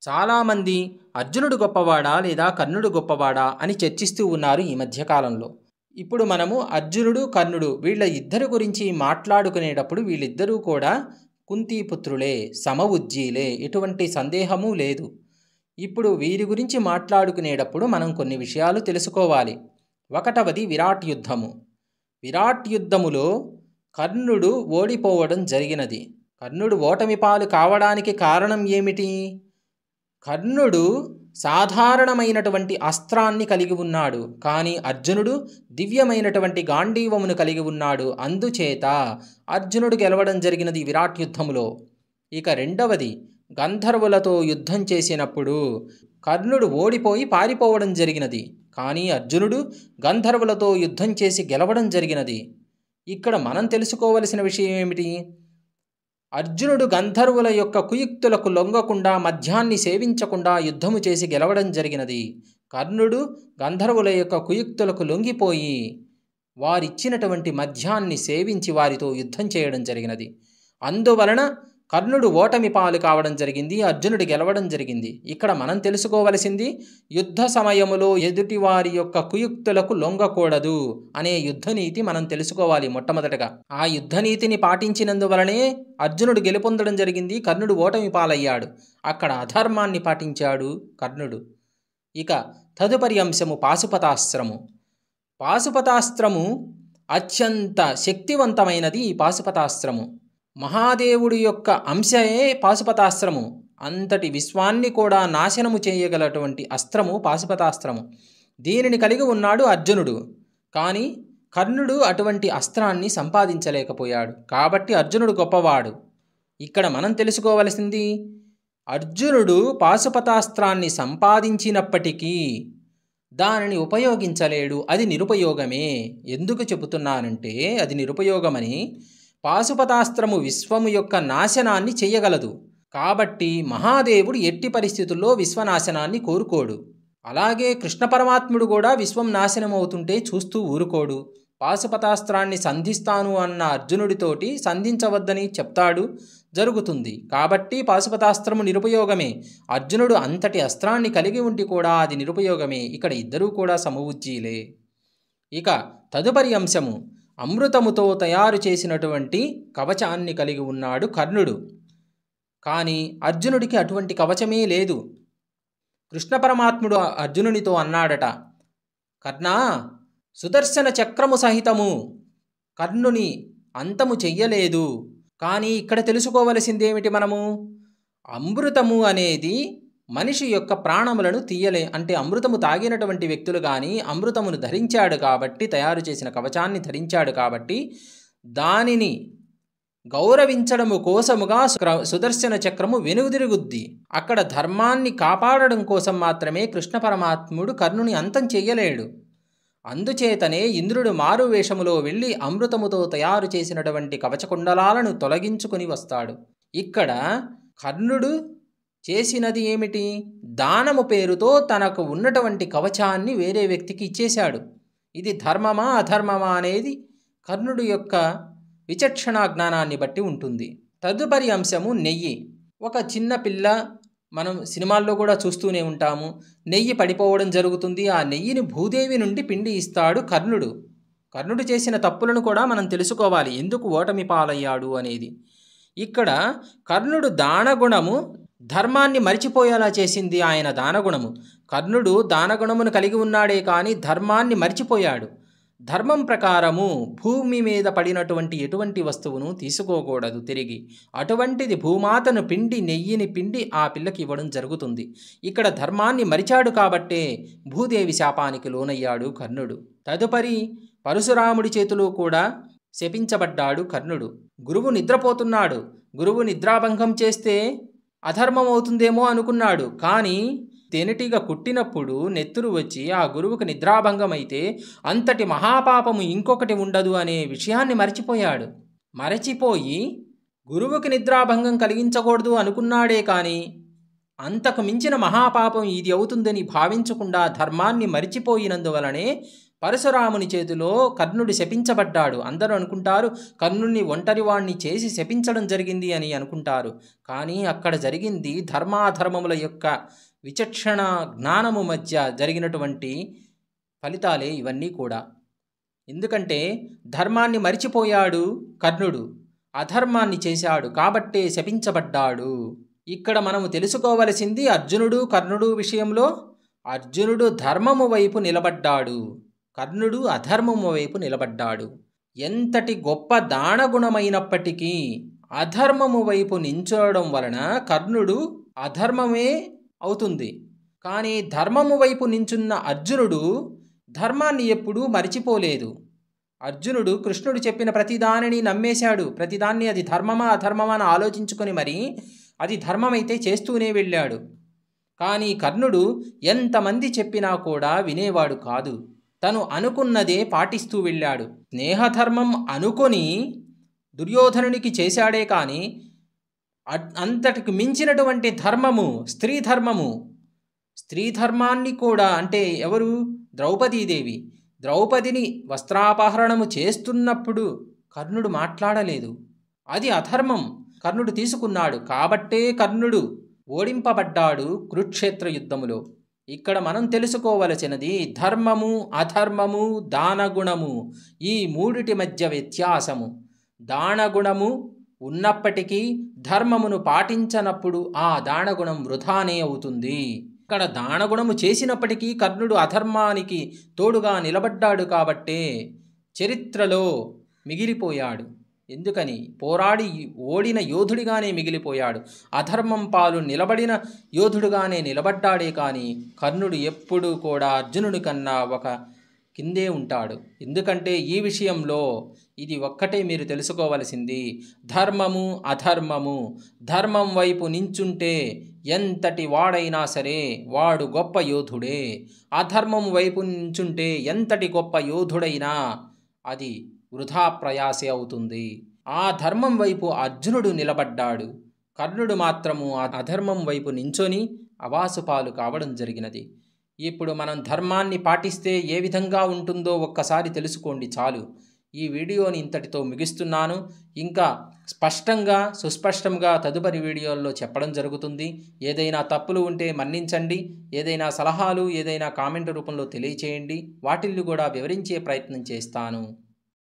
చాలామంది అర్జునుడు గొప్పవాడా లేదా కర్ణుడు గొప్పవాడా అని చర్చిస్తూ ఉన్నారు ఈ మధ్యకాలంలో. ఇప్పుడు మనము అర్జునుడు, కర్ణుడు వీళ్ళ ఇద్దరి గురించి మాట్లాడుకునేటప్పుడు వీళ్ళిద్దరూ కూడా కుంతీపుత్రులే, సమవుజ్జీలే, ఎటువంటి సందేహము లేదు. ఇప్పుడు వీరి గురించి మాట్లాడుకునేటప్పుడు మనం కొన్ని విషయాలు తెలుసుకోవాలి. ఒకటవది విరాట్ యుద్ధము. విరాట్ యుద్ధములో కర్ణుడు ఓడిపోవడం జరిగినది. కర్ణుడు ఓటమి పాలు కావడానికి కారణం ఏమిటి? కర్ణుడు సాధారణమైనటువంటి అస్త్రాన్ని కలిగి ఉన్నాడు, కానీ అర్జునుడు దివ్యమైనటువంటి గాంధీవమును కలిగి ఉన్నాడు. అందుచేత అర్జునుడు గెలవడం జరిగినది విరాట్ యుద్ధములో. ఇక రెండవది, గంధర్వులతో యుద్ధం చేసినప్పుడు కర్ణుడు ఓడిపోయి పారిపోవడం జరిగినది, కానీ అర్జునుడు గంధర్వులతో యుద్ధం చేసి గెలవడం జరిగినది. ఇక్కడ మనం తెలుసుకోవలసిన విషయం ఏమిటి? అర్జునుడు గంధర్వుల యొక్క కుయుక్తులకు లొంగకుండా, మద్యాన్ని సేవించకుండా యుద్ధము చేసి గెలవడం జరిగినది. కర్ణుడు గంధర్వుల యొక్క కుయుక్తులకు లొంగిపోయి వారిచ్చినటువంటి మద్యాన్ని సేవించి వారితో యుద్ధం చేయడం జరిగినది. అందువలన కర్ణుడు ఓటమి పాలు కావడం జరిగింది, అర్జునుడు గెలవడం జరిగింది. ఇక్కడ మనం తెలుసుకోవలసింది, యుద్ధ సమయములో ఎదుటివారి యొక్క కుయుక్తులకు లొంగకూడదు అనే యుద్ధనీతి మనం తెలుసుకోవాలి. మొట్టమొదటగా ఆ యుద్ధనీతిని పాటించినందువలనే అర్జునుడు గెలుపొందడం జరిగింది, కర్ణుడు ఓటమి పాలయ్యాడు. అక్కడ అధర్మాన్ని పాటించాడు కర్ణుడు. ఇక తదుపరి అంశము పాశుపతాస్త్రము. పాశుపతాస్త్రము అత్యంత శక్తివంతమైనది. ఈ పాశుపతాస్త్రము మహాదేవుడి యొక్క అంశయే పాశుపతాస్త్రము. అంతటి విశ్వాన్ని కూడా నాశనము చేయగలటువంటి అస్త్రము పాశుపతాస్త్రము. దీనిని కలిగి ఉన్నాడు అర్జునుడు, కానీ కర్ణుడు అటువంటి అస్త్రాన్ని సంపాదించలేకపోయాడు. కాబట్టి అర్జునుడు గొప్పవాడు. ఇక్కడ మనం తెలుసుకోవలసింది, అర్జునుడు పాశుపతాస్త్రాన్ని సంపాదించినప్పటికీ దానిని ఉపయోగించలేడు. అది నిరుపయోగమే. ఎందుకు చెబుతున్నానంటే అది నిరుపయోగమని, పాశుపతాస్త్రము విశ్వము యొక్క నాశనాన్ని చెయ్యగలదు. కాబట్టి మహాదేవుడు ఎట్టి పరిస్థితుల్లో విశ్వనాశనాన్ని కోరుకోడు. అలాగే కృష్ణ పరమాత్ముడు కూడా విశ్వం నాశనం అవుతుంటే చూస్తూ ఊరుకోడు. పాశుపతాస్త్రాన్ని సంధిస్తాను అన్న అర్జునుడితోటి సంధించవద్దని చెప్తాడు, జరుగుతుంది. కాబట్టి పాశుపతాస్త్రము నిరుపయోగమే. అర్జునుడు అంతటి అస్త్రాన్ని కలిగి ఉండి కూడా అది నిరుపయోగమే. ఇక్కడ ఇద్దరూ కూడా సమవుజ్జీలే. ఇక తదుపరి అంశము, అమృతముతో తయారు చేసినటువంటి కవచాన్ని కలిగి ఉన్నాడు కర్ణుడు, కానీ అర్జునుడికి అటువంటి కవచమే లేదు. కృష్ణ పరమాత్ముడు అర్జునునితో అన్నాడట, కర్ణా, సుదర్శన చక్రము సహితము కర్ణుని అంతము చెయ్యలేదు. కానీ ఇక్కడ తెలుసుకోవలసిందేమిటి మనము? అమృతము అనేది మనిషి యొక్క ప్రాణములను తీయలే. అంటే అమృతము తాగినటువంటి వ్యక్తులు కానీ అమృతమును ధరించాడు కాబట్టి, తయారు చేసిన కవచాన్ని ధరించాడు కాబట్టి దానిని గౌరవించడము కోసముగా సుదర్శన చక్రము వెనుదిరుగుద్ది. అక్కడ ధర్మాన్ని కాపాడడం కోసం మాత్రమే కృష్ణ పరమాత్ముడు కర్ణుని అంతం చెయ్యలేడు. అందుచేతనే ఇంద్రుడు మారు వేషములో వెళ్ళి అమృతముతో తయారు చేసినటువంటి కవచకుండలాలను తొలగించుకుని వస్తాడు. ఇక్కడ కర్ణుడు చేసినది ఏమిటి? దానము పేరుతో తనకు ఉన్నటువంటి కవచాన్ని వేరే వ్యక్తికి ఇచ్చేశాడు. ఇది ధర్మమా అధర్మమా అనేది కర్ణుడు యొక్క విచక్షణా జ్ఞానాన్ని బట్టి ఉంటుంది. తదుపరి అంశము నెయ్యి. ఒక చిన్న పిల్ల, మనం సినిమాల్లో కూడా చూస్తూనే ఉంటాము, నెయ్యి పడిపోవడం జరుగుతుంది. ఆ నెయ్యిని భూదేవి నుండి పిండి ఇస్తాడు కర్ణుడు. కర్ణుడు చేసిన తప్పులను కూడా మనం తెలుసుకోవాలి, ఎందుకు ఓటమి పాలయ్యాడు అనేది. ఇక్కడ కర్ణుడు దానగుణము ధర్మాన్ని మరిచిపోయేలా చేసింది ఆయన దానగుణము. కర్ణుడు దానగుణమును కలిగి ఉన్నాడే కానీ ధర్మాన్ని మరిచిపోయాడు. ధర్మం ప్రకారము భూమి మీద పడినటువంటి ఎటువంటి వస్తువును తీసుకోకూడదు తిరిగి. అటువంటిది భూమాతను పిండి, నెయ్యిని పిండి ఆ పిల్లకి ఇవ్వడం జరుగుతుంది. ఇక్కడ ధర్మాన్ని మరిచాడు కాబట్టే భూదేవి శాపానికి లోనయ్యాడు కర్ణుడు. తదుపరి పరశురాముడి చేతిలో కూడా శపించబడ్డాడు కర్ణుడు. గురువు నిద్రపోతున్నాడు, గురువు నిద్రాభంగం చేస్తే అధర్మం అవుతుందేమో అనుకున్నాడు. కానీ తేనెటీగ కుట్టినప్పుడు నెత్తురు వచ్చి ఆ గురువుకు నిద్రాభంగం అయితే అంతటి మహాపాపము ఇంకొకటి ఉండదు అనే విషయాన్ని మరచిపోయాడు. మరచిపోయి గురువుకి నిద్రాభంగం కలిగించకూడదు అనుకున్నాడే కానీ అంతకు మించిన మహాపాపం ఇది అవుతుందని భావించకుండా ధర్మాన్ని మరిచిపోయినందువలనే పరశురాముని చేతిలో కర్ణుడు శపించబడ్డాడు. అందరూ అనుకుంటారు కర్ణుడిని ఒంటరివాణ్ణి చేసి శపించడం జరిగింది అని అనుకుంటారు. కానీ అక్కడ జరిగింది ధర్మాధర్మముల యొక్క విచక్షణ జ్ఞానము మధ్య జరిగినటువంటి ఫలితాలే ఇవన్నీ కూడా. ఎందుకంటే ధర్మాన్ని మరిచిపోయాడు కర్ణుడు, అధర్మాన్ని చేశాడు కాబట్టే శపించబడ్డాడు. ఇక్కడ మనము తెలుసుకోవలసింది అర్జునుడు కర్ణుడు విషయంలో అర్జునుడు ధర్మము వైపు నిలబడ్డాడు, కర్ణుడు అధర్మము వైపు నిలబడ్డాడు. ఎంతటి గొప్ప దానగుణమైనప్పటికీ అధర్మము వైపు నించోవడం వలన కర్ణుడు అధర్మమే అవుతుంది. కానీ ధర్మము వైపు నించున్న అర్జునుడు ధర్మాన్ని ఎప్పుడూ మరిచిపోలేదు. అర్జునుడు కృష్ణుడు చెప్పిన ప్రతిదానిని నమ్మేశాడు. ప్రతిదాన్ని అది ధర్మమా అధర్మమా అని ఆలోచించుకొని మరి అది ధర్మమైతే చేస్తూనే వెళ్ళాడు. కానీ కర్ణుడు ఎంతమంది చెప్పినా కూడా వినేవాడు కాదు. తను అనుకున్నదే పాటిస్తూ వెళ్ళాడు. స్నేహధర్మం అనుకొని దుర్యోధనునికి చేశాడే కానీ అంతటికి మించినటువంటి ధర్మము స్త్రీ ధర్మము, స్త్రీ ధర్మాన్ని కూడా అంటే ఎవరు? ద్రౌపదీదేవి. ద్రౌపదిని వస్త్రాపహరణము చేస్తున్నప్పుడు కర్ణుడు మాట్లాడలేదు. అది అధర్మం కర్ణుడు తీసుకున్నాడు. కాబట్టే కర్ణుడు ఓడింపబడ్డాడు కురుక్షేత్ర యుద్ధములో. ఇక్కడ మనం తెలుసుకోవలసినది ధర్మము అధర్మము దానగుణము ఈ మూడిటి మధ్య వ్యత్యాసము. దానగుణము ఉన్నప్పటికీ ధర్మమును పాటించనప్పుడు ఆ దానగుణం వృధానే అవుతుంది. ఇక్కడ దానగుణము చేసినప్పటికీ కర్ణుడు అధర్మానికి తోడుగా నిలబడ్డాడు కాబట్టే చరిత్రలో మిగిలిపోయాడు. ఎందుకని? పోరాడి ఓడిన యోధుడిగానే మిగిలిపోయాడు. అధర్మం పాలు నిలబడిన యోధుడుగానే నిలబడ్డాడే కానీ కర్ణుడు ఎప్పుడూ కూడా అర్జునుడి కన్నా ఒక కిందే ఉంటాడు. ఎందుకంటే ఈ విషయంలో ఇది ఒక్కటే మీరు తెలుసుకోవలసింది. ధర్మము అధర్మము, ధర్మం వైపు నించుంటే ఎంతటి వాడైనా సరే వాడు గొప్ప యోధుడే. అధర్మం వైపు నించుంటే ఎంతటి గొప్ప యోధుడైనా అది వృధా ప్రయాసే అవుతుంది. ఆ ధర్మం వైపు అర్జునుడు నిలబడ్డాడు. కర్ణుడు మాత్రము ఆ అధర్మం వైపు నించొని అవాసుపాలు కావడం జరిగినది. ఇప్పుడు మనం ధర్మాన్ని పాటిస్తే ఏ విధంగా ఉంటుందో ఒక్కసారి తెలుసుకోండి చాలు. ఈ వీడియోని ఇంతటితో ముగిస్తున్నాను. ఇంకా స్పష్టంగా సుస్పష్టంగా తదుపరి వీడియోల్లో చెప్పడం జరుగుతుంది. ఏదైనా తప్పులు ఉంటే మన్నించండి. ఏదైనా సలహాలు ఏదైనా కామెంట్ రూపంలో తెలియచేయండి. వాటిల్ని కూడా వివరించే ప్రయత్నం చేస్తాను.